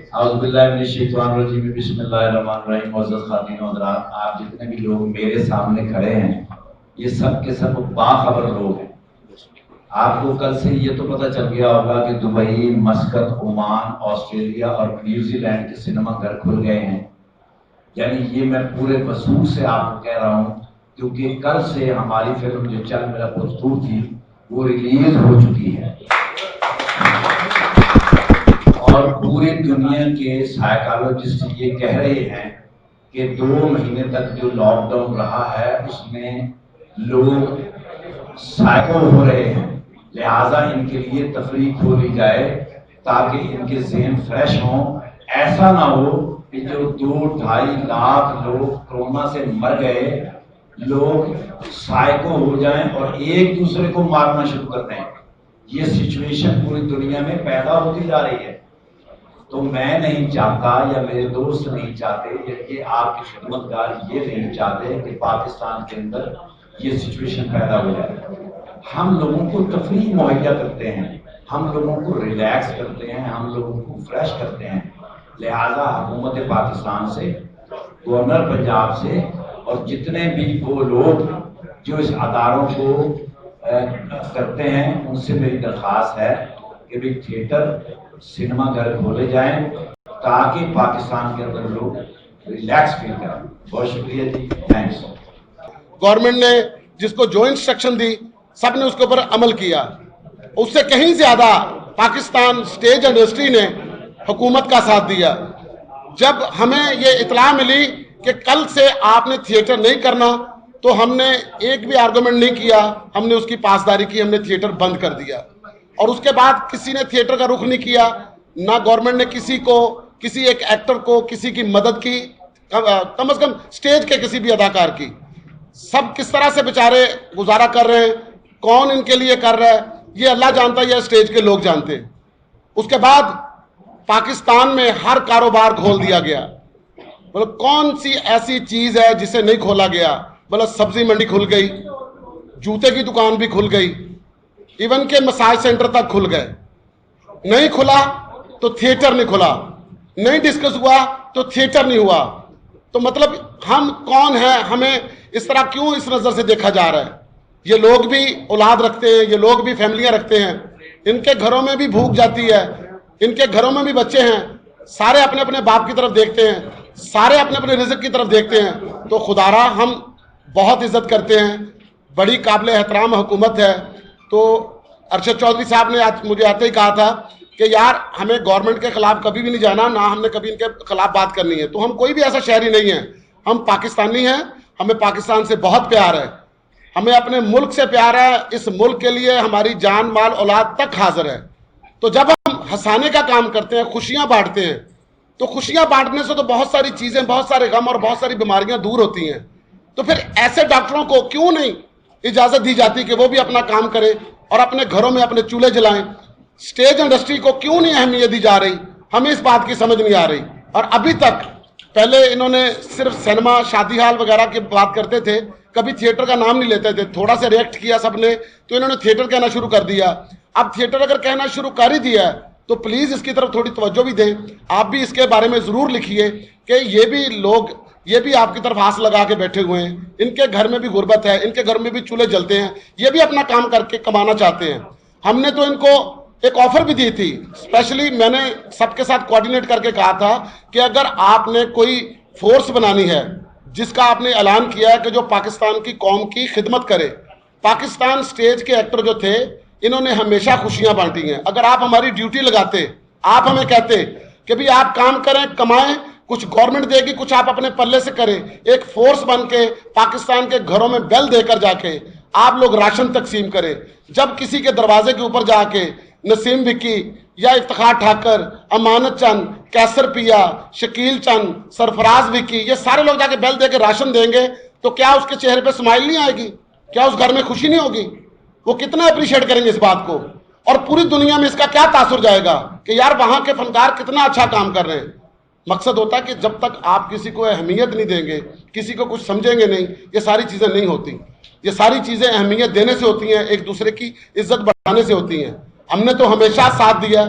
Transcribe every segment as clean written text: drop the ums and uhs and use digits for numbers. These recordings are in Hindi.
बिस्मिल्लाहिर्रहमानिर्रहीम। मुअज़्ज़ज़ ख़ातीन और हज़रात, आप जितने भी लोग मेरे सामने खड़े हैं, ये सब के सब बाखबर लोग हैं। आपको कल से ये तो पता चल गया होगा कि दुबई, मस्कत, ओमान, ऑस्ट्रेलिया और न्यूजीलैंड के सिनेमा घर खुल गए हैं। यानी ये मैं पूरे वसूल से आपको कह रहा हूँ, क्योंकि कल से हमारी फिल्म जो चल मेरा पुस्तूर थी वो रिलीज हो चुकी है और पूरी दुनिया के साइकोलॉजिस्ट ये कह रहे हैं कि 2 महीने तक जो लॉकडाउन रहा है उसमें लोग साइको हो रहे हैं, लिहाजा इनके लिए तफरीक खोली जाए ताकि इनके ज़हन फ्रेश हों। ऐसा ना हो कि जो 2-2.5 लाख लोग कोरोना से मर गए, लोग साइको हो जाएं और एक दूसरे को मारना शुरू कर दें। ये सिचुएशन पूरी दुनिया में पैदा होती जा रही है। तो मैं नहीं चाहता या मेरे दोस्त नहीं चाहते या ये आपके खिदमतगार ये नहीं चाहते कि पाकिस्तान के अंदर ये सिचुएशन पैदा हो जाए। हम लोगों को तफरीह मुहैया करते हैं, हम लोगों को रिलैक्स करते हैं, हम लोगों को फ्रेश करते हैं। लिहाजा हुकूमत पाकिस्तान से, गवर्नर पंजाब से और जितने भी वो लोग जो इस अदारों को करते हैं उनसे मेरी दरख्वास्त है कि भी थिएटर, सिनेमा घर खोले जाएं ताकि पाकिस्तान के अंदर लोग रिलैक्स फील करें। बहुत शुक्रिया जी, थैंक्स। गवर्नमेंट ने जिसको जो इंस्ट्रक्शन दी सबने उसके ऊपर अमल किया। उससे कहीं ज्यादा पाकिस्तान स्टेज इंडस्ट्री ने हुकूमत का साथ दिया। जब हमें ये इतला मिली कि कल से आपने थिएटर नहीं करना तो हमने एक भी आर्गुमेंट नहीं किया, हमने उसकी पासदारी की, हमने थिएटर बंद कर दिया। और उसके बाद किसी ने थिएटर का रुख नहीं किया, ना गवर्नमेंट ने किसी को, किसी एक एक्टर को किसी की मदद की, कम से कम स्टेज के किसी भी अदाकार की। सब किस तरह से बेचारे गुजारा कर रहे हैं, कौन इनके लिए कर रहा है ये अल्लाह जानता है या स्टेज के लोग जानते हैं। उसके बाद पाकिस्तान में हर कारोबार खोल दिया गया। मतलब कौन सी ऐसी चीज है जिसे नहीं खोला गया? मतलब सब्जी मंडी खुल गई, जूते की दुकान भी खुल गई, इवन के मसाज सेंटर तक खुल गए। नहीं खुला तो थिएटर नहीं खुला, नहीं डिस्कस हुआ तो थिएटर नहीं हुआ। तो मतलब हम कौन है, हमें इस तरह क्यों इस नजर से देखा जा रहा है? ये लोग भी औलाद रखते हैं, ये लोग भी फैमिलियां रखते हैं, इनके घरों में भी भूख जाती है, इनके घरों में भी बच्चे हैं, सारे अपने अपने बाप की तरफ देखते हैं, सारे अपने अपने रिज़्क़ की तरफ देखते हैं। तो खुदारा हम बहुत इज्जत करते हैं, बड़ी काबिल एहतराम हुकूमत है। तो अरशद चौधरी साहब ने आज मुझे आते ही कहा था कि यार हमें गवर्नमेंट के खिलाफ कभी भी नहीं जाना, ना हमने कभी इनके खिलाफ बात करनी है। तो हम कोई भी ऐसा शहरी नहीं है, हम पाकिस्तानी हैं, हमें पाकिस्तान से बहुत प्यार है, हमें अपने मुल्क से प्यार है। इस मुल्क के लिए हमारी जान माल औलाद तक हाजिर है। तो जब हम हंसाने का काम करते हैं, खुशियां बांटते हैं, तो खुशियां बांटने से तो बहुत सारी चीजें, बहुत सारे गम और बहुत सारी बीमारियां दूर होती हैं। तो फिर ऐसे डॉक्टरों को क्यों नहीं इजाजत दी जाती कि वो भी अपना काम करें और अपने घरों में अपने चूल्हे जलाएं? स्टेज इंडस्ट्री को क्यों नहीं अहमियत दी जा रही? हमें इस बात की समझ नहीं आ रही। और अभी तक पहले इन्होंने सिर्फ सिनेमा, शादी हाल वगैरह की बात करते थे, कभी थिएटर का नाम नहीं लेते थे। थोड़ा सा रिएक्ट किया सबने तो इन्होंने थिएटर कहना शुरू कर दिया। अब थिएटर अगर कहना शुरू कर ही दिया है तो प्लीज इसकी तरफ थोड़ी तवज्जो भी दें। आप भी इसके बारे में जरूर लिखिए कि ये भी लोग, ये भी आपकी तरफ आस लगा के बैठे हुए हैं, इनके घर में भी गुर्बत है, इनके घर में भी चूल्हे जलते हैं, ये भी अपना काम करके कमाना चाहते हैं। हमने तो इनको एक ऑफर भी दी थी, स्पेशली मैंने सबके साथ कोऑर्डिनेट करके कहा था कि अगर आपने कोई फोर्स बनानी है जिसका आपने ऐलान किया है कि जो पाकिस्तान की कौम की खिदमत करे। पाकिस्तान स्टेज के एक्टर जो थे इन्होंने हमेशा खुशियां बांटी हैं। अगर आप हमारी ड्यूटी लगाते, आप हमें कहते कि भाई आप काम करें, कमाएं, कुछ गवर्नमेंट देगी, कुछ आप अपने पल्ले से करें, एक फोर्स बन के पाकिस्तान के घरों में बेल देकर जाके आप लोग राशन तकसीम करें। जब किसी के दरवाजे के ऊपर जाके नसीम विक्की या इफ्तिखार ठाकर, अमानत चंद, कैसर पिया, शकील चंद, सरफराज विक्की, ये सारे लोग जाके बेल देके राशन देंगे तो क्या उसके चेहरे पे स्माइल नहीं आएगी? क्या उस घर में खुशी नहीं होगी? वो कितना अप्रिशिएट करेंगे इस बात को? और पूरी दुनिया में इसका क्या तासुर जाएगा कि यार वहां के फनकार कितना अच्छा काम कर रहे हैं। मकसद होता है कि जब तक आप किसी को अहमियत नहीं देंगे, किसी को कुछ समझेंगे नहीं, ये सारी चीजें नहीं होती। ये सारी चीजें अहमियत देने से होती हैं, एक दूसरे की इज्जत बढ़ाने से होती हैं। हमने तो हमेशा साथ दिया।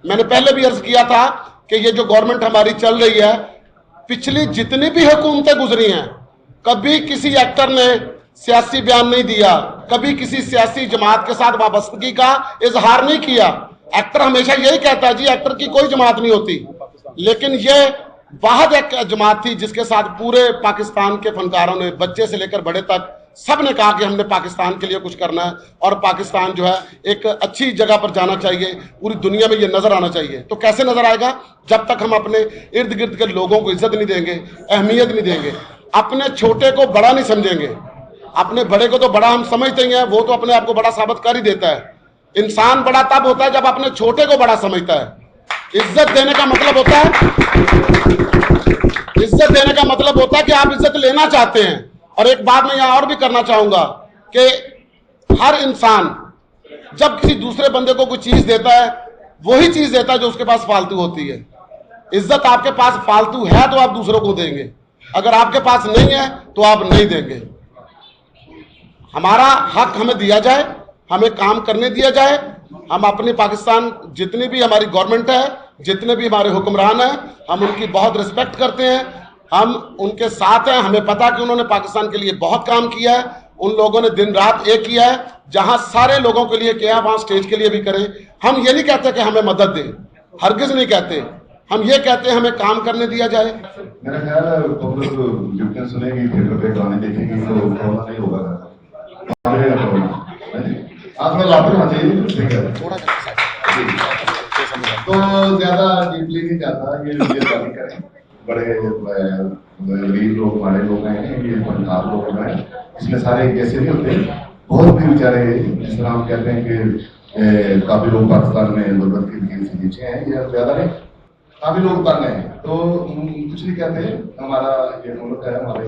मैंने पहले भी अर्ज किया था कि ये जो गवर्नमेंट हमारी चल रही है, पिछली जितनी भी हुकूमतें गुजरी हैं, कभी किसी एक्टर ने सियासी बयान नहीं दिया, कभी किसी सियासी जमात के साथ वाबस्तगी का इजहार नहीं किया। एक्टर हमेशा यही कहता है जी एक्टर की कोई जमात नहीं होती, लेकिन ये वाहद एक जमात थी जिसके साथ पूरे पाकिस्तान के फनकारों ने, बच्चे से लेकर बड़े तक, सब ने कहा कि हमने पाकिस्तान के लिए कुछ करना है और पाकिस्तान जो है एक अच्छी जगह पर जाना चाहिए, पूरी दुनिया में ये नजर आना चाहिए। तो कैसे नजर आएगा? जब तक हम अपने इर्द गिर्द के लोगों को इज्जत नहीं देंगे, अहमियत नहीं देंगे, अपने छोटे को बड़ा नहीं समझेंगे। अपने बड़े को तो बड़ा हम समझते ही हैं, वो तो अपने आप को बड़ा साबित कर ही देता है। इंसान बड़ा तब होता है जब अपने छोटे को बड़ा समझता है। इज्जत देने का मतलब होता है, इज्जत देने का मतलब होता है कि आप इज्जत लेना चाहते हैं। और एक बात मैं यहां और भी करना चाहूंगा कि हर इंसान जब किसी दूसरे बंदे को कोई चीज देता है, वही चीज देता है जो उसके पास फालतू होती है। इज्जत आपके पास फालतू है तो आप दूसरों को देंगे, अगर आपके पास नहीं है तो आप नहीं देंगे। हमारा हक हमें दिया जाए, हमें काम करने दिया जाए। हम अपनी पाकिस्तान, जितनी भी हमारी गवर्नमेंट है, जितने भी हमारे हुक्मरान हैं, हम उनकी बहुत रिस्पेक्ट करते हैं, हम उनके साथ हैं। हमें पता कि उन्होंने पाकिस्तान के लिए बहुत काम किया है, उन लोगों ने दिन रात एक किया है। जहां सारे लोगों के लिए किया, वहां स्टेज के लिए भी करें। हम ये नहीं कहते कि हमें मदद दें, हरगिज नहीं कहते, हम ये कहते हैं हमें काम करने दिया जाए। मेरा ख्याल है पब्लिक जितने सुनेगी, थिएटर पे गाने देखेगी तो कोरोना नहीं होगा। आज मैं लापता हूँ जी, ठीक है, तो ज्यादा डीपली नहीं जाता, ये बात करें। बड़े गरीब लोग, हमारे लोग हैं, ये पंजाब लोग हैं, इसमें सारे जैसे नहीं होते, बहुत भी बेचारे, जिस तरह हम कहते हैं कि काफी लोग पाकिस्तान में गुर्बत की वजह से नीचे हैं, ये ज्यादा नहीं, काफी लोग तंग हैं। तो कुछ नहीं कहते, हमारा ये मुल्क है, हमारे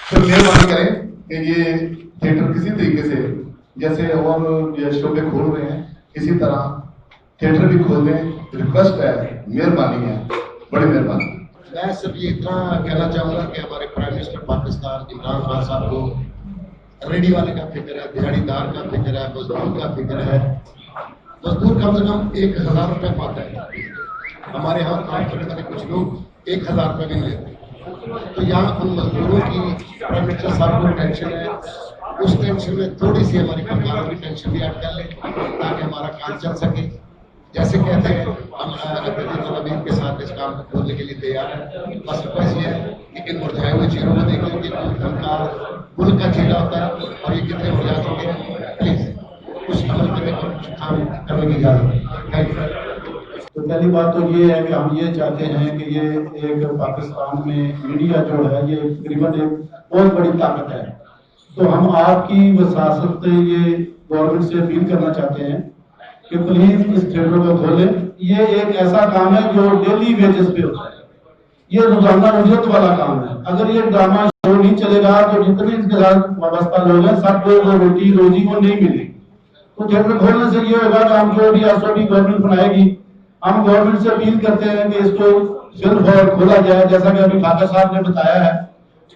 तो मेहरबानी करें कि ये थिएटर किसी तरीके से, जैसे और ये शोबे खोल रहे हैं, इसी तरह थिएटर भी खोल दें। रिक्वेस्ट है, मेहरबानी है, बड़ी मेहरबानी। मैं सिर्फ ये इतना कहना चाहूँगा कि हमारे प्राइम मिनिस्टर पाकिस्तान इमरान खान साहब को रेडी वाले का फिक्र है, दिहाड़ीदार का फिक्र है, मजदूर का फिक्र है। मजदूर कम से कम 1000 रुपये पाता है। हमारे यहाँ काम करने वाले कुछ लोग 1000 रुपये भी नहीं लेते। तो यहाँ उन मजदूरों की प्राइम मिनिस्टर साहब को टेंशन है, उस टेंशन में थोड़ी सी हमारी सरकारों की टेंशन भी ऐड कर लें ताकि हमारा काम चल सके। जैसे कहते हैं, हम अमीर के साथ इस काम को खोलने के लिए तैयार हैं। बस रिक्वेस्ट ये है कि इन मुरझाए हुए चेहरों को देखें कि उनका मुल्क का चेहरा होता है और ये कितने मुरझा चुके हैं। प्लीज कुछ अमल करने पर कुछ काम करने की इजाजत है। Thank you. तो पहली बात तो ये है कि हम ये चाहते हैं कि ये एक पाकिस्तान में मीडिया जो है ये तकरीबन एक बहुत बड़ी ताकत है। तो हम आपकी वसासत से ये गवर्नमेंट से अपील करना चाहते हैं कि प्लीज इस थिएटर को खोलें। ये एक ऐसा काम है जो डेली वेजेस पे होता है, ये रोजाना उजरत वाला काम है। अगर ये ड्रामा शो नहीं चलेगा तो जितने इसके साथ वाबस्ता लोग हैं सब लोग रोटी रोजी को नहीं मिलेगी। तो थिएटर खोलने से ये होगा कि हम जो भी एसओपी गवर्नमेंट बनाएगी, हम गवर्नमेंट से अपील करते हैं कि इसको सिर्फ और खोला जाए। जैसा कि अभी खाकर साहब ने बताया है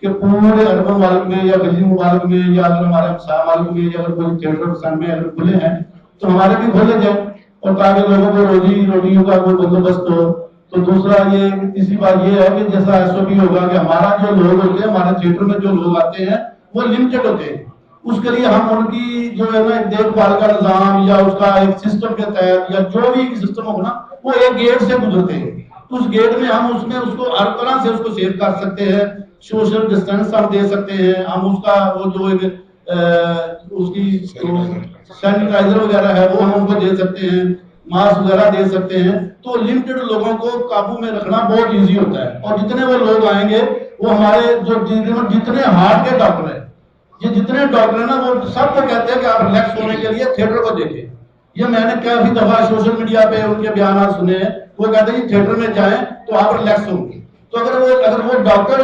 कि पूरे अर्बन मालिक में या गली मालिक में या अगर हमारे हमसाया मालिक में या अगर कोई थिएटर पसंद में अगर खुले हैं तो हमारे भी खोले जाए, और ताकि लोगों को रोजी रोटियों का कोई बंदोबस्त हो। तो दूसरा ये तीसरी बात ये है कि जैसा एसओपी होगा कि हमारा जो लोग होते हैं, हमारे थिएटर में जो लोग आते हैं वो लिमिटेड होते हैं। उसके लिए हम उनकी जो है ना देखभाल का निजाम या उसका एक सिस्टम के तहत या जो भी सिस्टम होगा ना, वो एक गेट से गुजरते हैं। उस गेट में हम उसमें उसको हर तरह से उसको सेव कर सकते हैं, सोशल डिस्टेंस हम दे सकते हैं, हम उसका वो जो एक उसकी सैनिटाइजर वगैरह है वो हम उनको दे सकते हैं, मास्क वगैरह दे सकते हैं। तो लिमिटेड लोगों को काबू में रखना बहुत इजी होता है। और जितने वो लोग आएंगे वो हमारे जो जितने हार्ट के डॉक्टर है, ये जितने डॉक्टर है ना, वो सबको कहते हैं कि आप रिलैक्स होने के लिए थिएटर को देखें। ये मैंने काफी दफा सोशल मीडिया पे उनके बयान सुने हैं, वो कहते हैं कि थिएटर में जाएं तो आप रिलैक्स होंगे। तो अगर वो डॉक्टर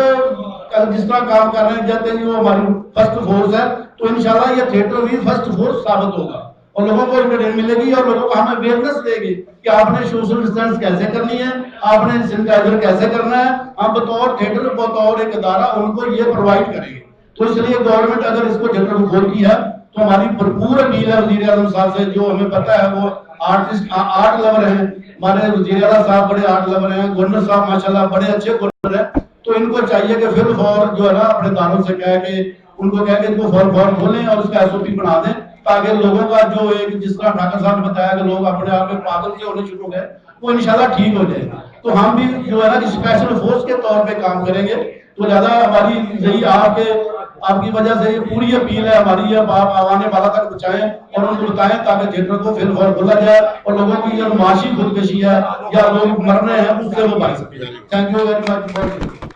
जिस तरह काम कर रहे हैं, कहते हैं कि वो हमारी फर्स्ट फोर्स है, तो इंशाल्लाह ये थिएटर भी फर्स्ट फोर्स साबित होगा और लोगों को एंटरटेनमेंट मिलेगी और लोगों को हमें अवेयरनेस देगी कि आपने सोशल डिस्टेंस कैसे करनी है, आपने सैनिटाइजर कैसे करना है। हम बतौर थिएटर, बतौर एक अदारा उनको ये प्रोवाइड करेंगे। तो इसलिए गवर्नमेंट अगर इसको थिएटर को खोल की है तो हमारी भरपूर अपील है वज़ीर आज़म साहब से, जो हमें पता है वो आर्टिस्ट 8 लवर हैं हमारे वज़ीर आला साहब, बड़े 8 लवर हैं, गवर्नर साहब माशाल्लाह बड़े अच्छे गवर्नर हैं। तो इनको चाहिए कि फिर फौर जो है ना अपने दारों से कह के उनको कह के इनको फौर खोलें और उसका SOP बना दें, ताकि लोगों का जो एक जिस तरह ठाकर साहब ने बताया कि लोग अपने आप में पागल से होने शुरू हो गए, वो इंशाल्लाह ठीक हो जाए। तो हम भी जो है ना कि स्पेशल फोर्स के तौर पे काम करेंगे। तो ज्यादा हमारी यही आपकी वजह से ये पूरी अपील है हमारी, अब आप आवाने वाला तक पहुंचाएं और उनको बताएं ताकि थिएटर को फिर और खोला जाए और लोगों की जो माशी खुदकशी है या लोग मर रहे हैं उससे वो बच सके। Thank you very much.